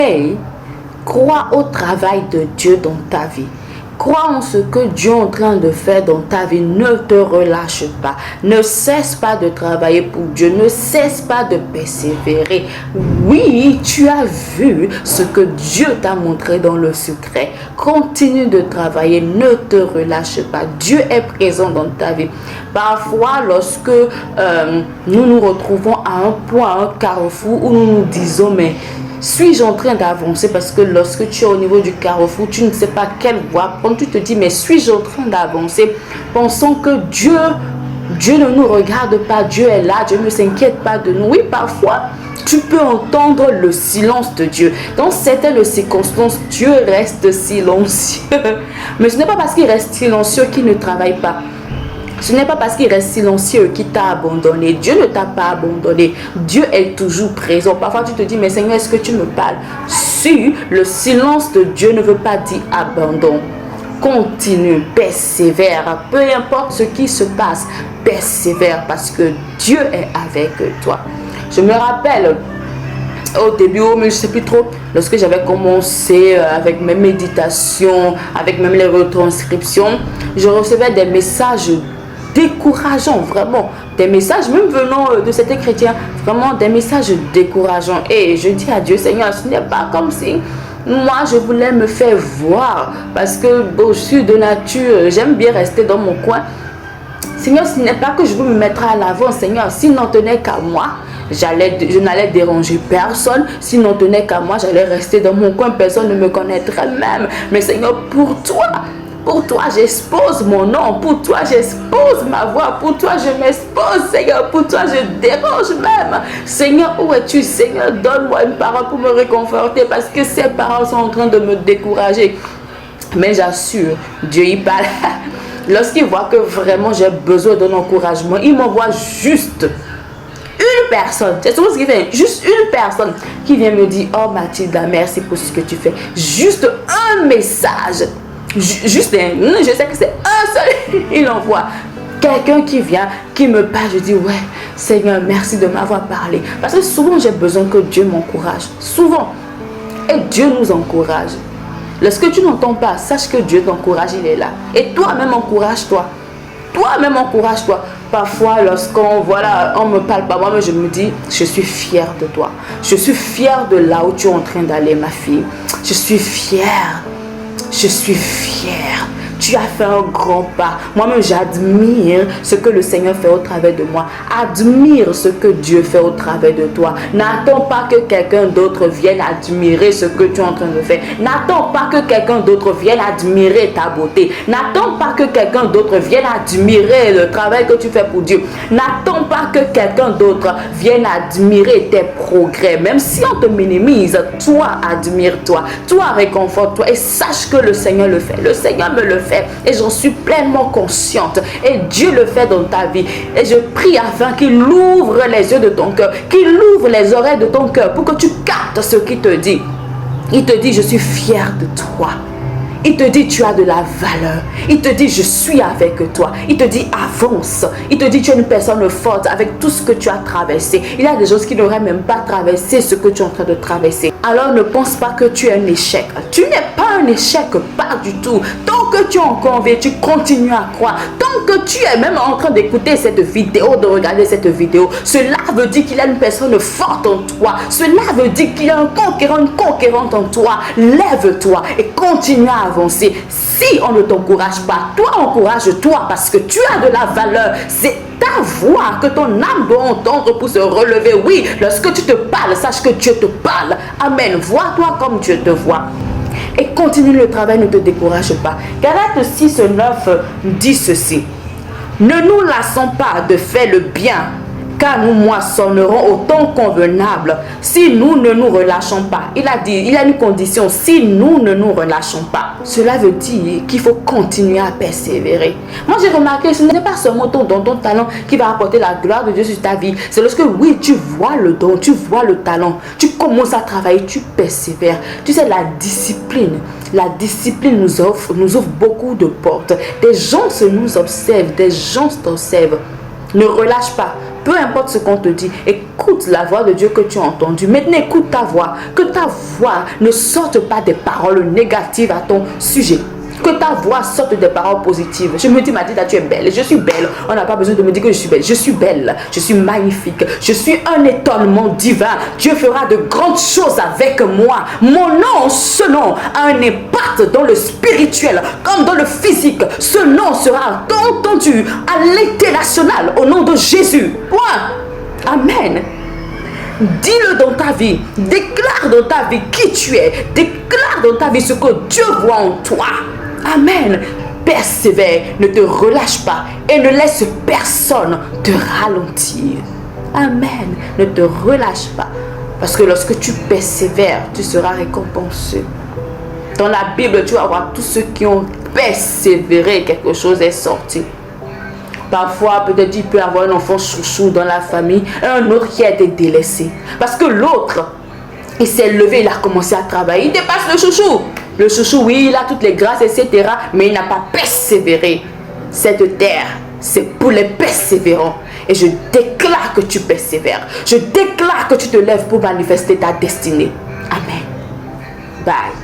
Hey, crois au travail de Dieu dans ta vie. Crois en ce que Dieu est en train de faire dans ta vie. Ne te relâche pas. Ne cesse pas de travailler pour Dieu. Ne cesse pas de persévérer. Oui, tu as vu ce que Dieu t'a montré dans le secret. Continue de travailler. Ne te relâche pas. Dieu est présent dans ta vie. Parfois, lorsque nous nous retrouvons à un point, à un carrefour où nous nous disons, mais suis-je en train d'avancer? Parce que lorsque tu es au niveau du carrefour, tu ne sais pas quelle voie prendre. Tu te dis, mais suis-je en train d'avancer? Pensons que Dieu ne nous regarde pas. Dieu est là. Dieu ne s'inquiète pas de nous. Oui, parfois, tu peux entendre le silence de Dieu. Dans certaines circonstances, Dieu reste silencieux. Mais ce n'est pas parce qu'il reste silencieux qu'il ne travaille pas. Ce n'est pas parce qu'il reste silencieux qu'il t'a abandonné. Dieu ne t'a pas abandonné. Dieu est toujours présent. Parfois, tu te dis, mais Seigneur, est-ce que tu me parles? Si le silence de Dieu ne veut pas dire abandon, continue, persévère. Peu importe ce qui se passe, persévère parce que Dieu est avec toi. Je me rappelle au début, mais je ne sais plus trop, lorsque j'avais commencé avec mes méditations, avec même les retranscriptions, je recevais des messages décourageants, vraiment, des messages même venant de certains chrétiens, vraiment des messages décourageants. Et je dis à Dieu, Seigneur, ce n'est pas comme si moi je voulais me faire voir, parce que bon, je suis de nature, j'aime bien rester dans mon coin. Seigneur, ce n'est pas que je veux me mettre à l'avant, Seigneur, s'il n'en tenait qu'à moi, je n'allais déranger personne. S'il n'en tenait qu'à moi, j'allais rester dans mon coin, personne ne me connaîtrait même. Mais Seigneur, pour toi, j'expose mon nom. Pour toi, j'expose ma voix. Pour toi, je m'expose, Seigneur. Pour toi, je dérange même. Seigneur, où es-tu? Seigneur, donne-moi une parole pour me réconforter parce que ces paroles sont en train de me décourager. Mais j'assure, Dieu y parle. Lorsqu'il voit que vraiment j'ai besoin d'un encouragement, il m'envoie juste une personne. C'est tout ce qu'il fait. Juste une personne qui vient me dire, oh Mathilda, merci pour ce que tu fais. Juste un message. Juste un. Je sais que c'est un seul. Il envoie. Quelqu'un qui vient, qui me parle, je dis, ouais, Seigneur, merci de m'avoir parlé. Parce que souvent, j'ai besoin que Dieu m'encourage. Souvent. Et Dieu nous encourage. Lorsque tu n'entends pas, sache que Dieu t'encourage, il est là. Et toi-même, encourage-toi. Toi-même, encourage-toi. Parfois, lorsqu'on on me parle pas, moi, mais je me dis, je suis fière de toi. Je suis fière de là où tu es en train d'aller, ma fille. Je suis fière. Je suis fière. Tu as fait un grand pas. Moi-même, j'admire ce que le Seigneur fait au travers de moi. Admire ce que Dieu fait au travers de toi. N'attends pas que quelqu'un d'autre vienne admirer ce que tu es en train de faire. N'attends pas que quelqu'un d'autre vienne admirer ta beauté. N'attends pas que quelqu'un d'autre vienne admirer le travail que tu fais pour Dieu. N'attends pas que quelqu'un d'autre vienne admirer tes progrès. Même si on te minimise, toi, admire-toi. Toi, réconforte-toi et sache que le Seigneur le fait. Le Seigneur me le fait. Et j'en suis pleinement consciente. Et Dieu le fait dans ta vie. Et je prie afin qu'il ouvre les yeux de ton cœur, qu'il ouvre les oreilles de ton cœur pour que tu captes ce qu'il te dit. Il te dit, je suis fière de toi. Il te dit, tu as de la valeur. Il te dit, je suis avec toi. Il te dit, avance. Il te dit, tu es une personne forte avec tout ce que tu as traversé. Il y a des gens qui n'auraient même pas traversé ce que tu es en train de traverser. Alors ne pense pas que tu es un échec. Tu n'es pas un échec, pas du tout. Tant que tu es encore vie, tu continues à croire. Tant que tu es même en train d'écouter cette vidéo, de regarder cette vidéo, cela veut dire qu'il y a une personne forte en toi. Cela veut dire qu'il y a un conquérant, une conquérante en toi. Lève-toi et continue à avancer. Si on ne t'encourage pas, toi encourage-toi parce que tu as de la valeur. C'est ta voix que ton âme doit entendre pour se relever. Oui, lorsque tu te parles, sache que Dieu te parle. Amen. Vois-toi comme Dieu te voit. Et continue le travail, ne te décourage pas. Galates 6:9 dit ceci. Ne nous lassons pas de faire le bien, car nous moissonnerons au temps convenable si nous ne nous relâchons pas. Il a dit, il y a une condition, si nous ne nous relâchons pas. Cela veut dire qu'il faut continuer à persévérer. Moi j'ai remarqué, ce n'est pas seulement ton don, ton talent qui va apporter la gloire de Dieu sur ta vie. C'est lorsque oui, tu vois le don, tu vois le talent, tu commences à travailler, tu persévères. Tu sais, la discipline nous offre beaucoup de portes. Des gens nous observent, des gens t'observent. Ne relâche pas. Peu importe ce qu'on te dit, écoute la voix de Dieu que tu as entendue. Maintenant, écoute ta voix. Que ta voix ne sorte pas des paroles négatives à ton sujet. Que ta voix sorte des paroles positives. Je me dis, Mathilda, tu es belle. Je suis belle. On n'a pas besoin de me dire que je suis belle. Je suis belle. Je suis magnifique. Je suis un étonnement divin. Dieu fera de grandes choses avec moi. Mon nom, ce nom, a un impact dans le spirituel comme dans le physique. Ce nom sera entendu à l'international au nom de Jésus. Point. Amen. Dis-le dans ta vie. Déclare dans ta vie qui tu es. Déclare dans ta vie ce que Dieu voit en toi. Amen. Persévère, ne te relâche pas et ne laisse personne te ralentir. Amen. Ne te relâche pas. Parce que lorsque tu persévères, tu seras récompensé. Dans la Bible, tu vas voir tous ceux qui ont persévéré, quelque chose est sorti. Parfois, peut-être il peut avoir un enfant chouchou dans la famille, un autre qui a été délaissé. Parce que l'autre, il s'est levé, il a commencé à travailler. Il dépasse le chouchou. Le chouchou, oui, il a toutes les grâces, etc. Mais il n'a pas persévéré. Cette terre, c'est pour les persévérants. Et je déclare que tu persévères. Je déclare que tu te lèves pour manifester ta destinée. Amen. Bye.